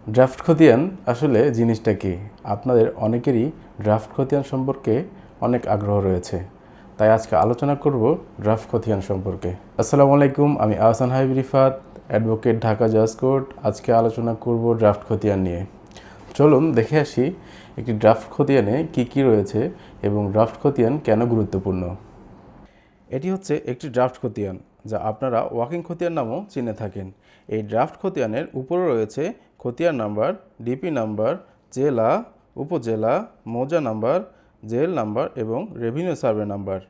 Draft খতিয়ান আসলে জিনিসটা কি? আপনাদের অনেকেরই ড্রাফট খতিয়ান সম্পর্কে অনেক আগ্রহ রয়েছে, তাই আজকে আলোচনা করব ড্রাফট খতিয়ান সম্পর্কে। আসসালামু আলাইকুম, আমি আহসান হাবিব রিফাত, অ্যাডভোকেট, ঢাকা জজ কোর্ট। আজকে আলোচনা করব ড্রাফট খতিয়ান নিয়ে। চলুন দেখে আসি একটি ড্রাফট খতিয়ানে কি কি রয়েছে এবং ড্রাফট খতিয়ান কেন গুরুত্বপূর্ণ। এটি হচ্ছে একটি ড্রাফট খতিয়ান, যা আপনারা ওয়াকিং খতিয়ান নামেও চিনে থাকেন। এই ড্রাফট খতিয়ানের উপরে রয়েছে খতিয়ান নাম্বার, ডিপি নাম্বার, জেলা, উপজেলা, মৌজা নাম্বার, জেল নাম্বার এবং রেভিনিউ সার্ভে নাম্বার।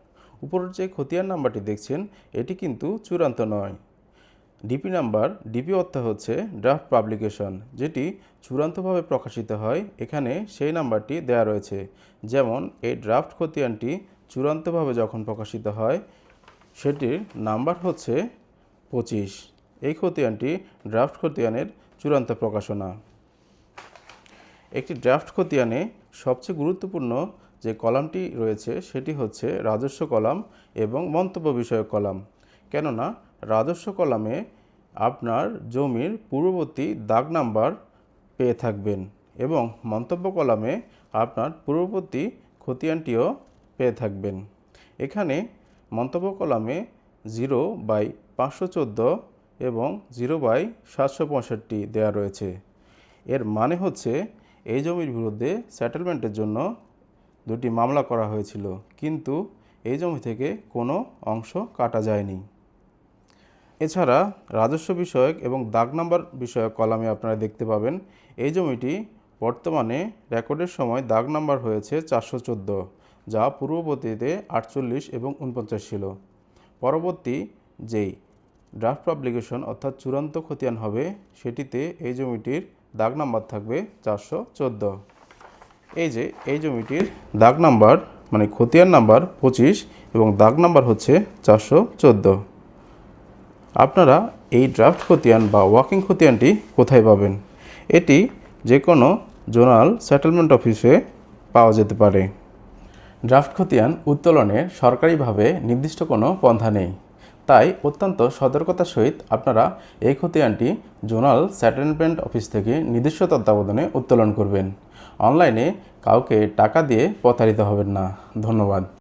উপরের যে খতিয়ান নাম্বারটি দেখছেন, এটি কিন্তু চূড়ান্ত নয়। ডিপি নাম্বার, ডিপি অর্থ হচ্ছে ড্রাফট পাবলিকেশন, যেটি চূড়ান্তভাবে প্রকাশিত হয়। এখানে সেই নাম্বারটি দেয়া রয়েছে। যেমন এই ড্রাফট খতিয়ানটি চূড়ান্তভাবে যখন প্রকাশিত হয়, সেটির নাম্বার হচ্ছে 25। এই খতিয়ানটি ড্রাফট খতিয়ানের চূড়ান্ত প্রকাশনা। একটি ড্রাফট খতিয়ানে সবচেয়ে গুরুত্বপূর্ণ যে কলামটি রয়েছে, সেটি হচ্ছে রাজস্ব কলাম এবং মন্তব্য বিষয়ক কলাম। কেননা রাজস্ব কলামে আপনার জমির পূর্ববর্তী দাগ নাম্বার পেয়ে থাকবেন এবং মন্তব্য কলামে আপনার পূর্ববর্তী খতিয়ানটিও পেয়ে থাকবেন। এখানে মন্তব্য কলামে 0/514 এবং 0/765 দেওয়া রয়েছে। এর মানে হচ্ছে এই জমির বিরুদ্ধে সেটেলমেন্টের জন্য 2টি মামলা করা হয়েছিল, কিন্তু এই জমি থেকে কোনো অংশ কাটা যায়নি। এছাড়া রাজস্ব বিষয়ক এবং দাগ নাম্বার বিষয়ক কলামে আপনারা দেখতে পাবেন এই জমিটি বর্তমানে রেকর্ডের সময় দাগ নাম্বার হয়েছে 414, যা পূর্ববর্তীতে 48 এবং 49 ছিল। পরবর্তী যেই ড্রাফট পাবলিকেশন অর্থাৎ চূড়ান্ত খতিয়ান হবে, সেটিতে এই জমিটির দাগ নাম্বার থাকবে 414। এই জমিটির দাগ নাম্বার মানে খতিয়ান নাম্বার 25 এবং দাগ নাম্বার হচ্ছে 414। আপনারা এই ড্রাফট খতিয়ান বা ওয়াকিং খতিয়ানটি কোথায় পাবেন? এটি যে কোনো জোনাল সেটেলমেন্ট অফিসে পাওয়া যেতে পারে। ড্রাফট খতিয়ান উত্তোলনের সরকারিভাবে নির্দিষ্ট কোনো পন্থা নেই, তাই অত্যন্ত সতর্কতার সহিত আপনারা এই খতিয়ানটি জোনাল সেটেলমেন্ট অফিস থেকে নিজস্ব তত্ত্বাবধানে উত্তোলন করবেন। অনলাইনে কাউকে টাকা দিয়ে প্রতারিত হবেন না। ধন্যবাদ।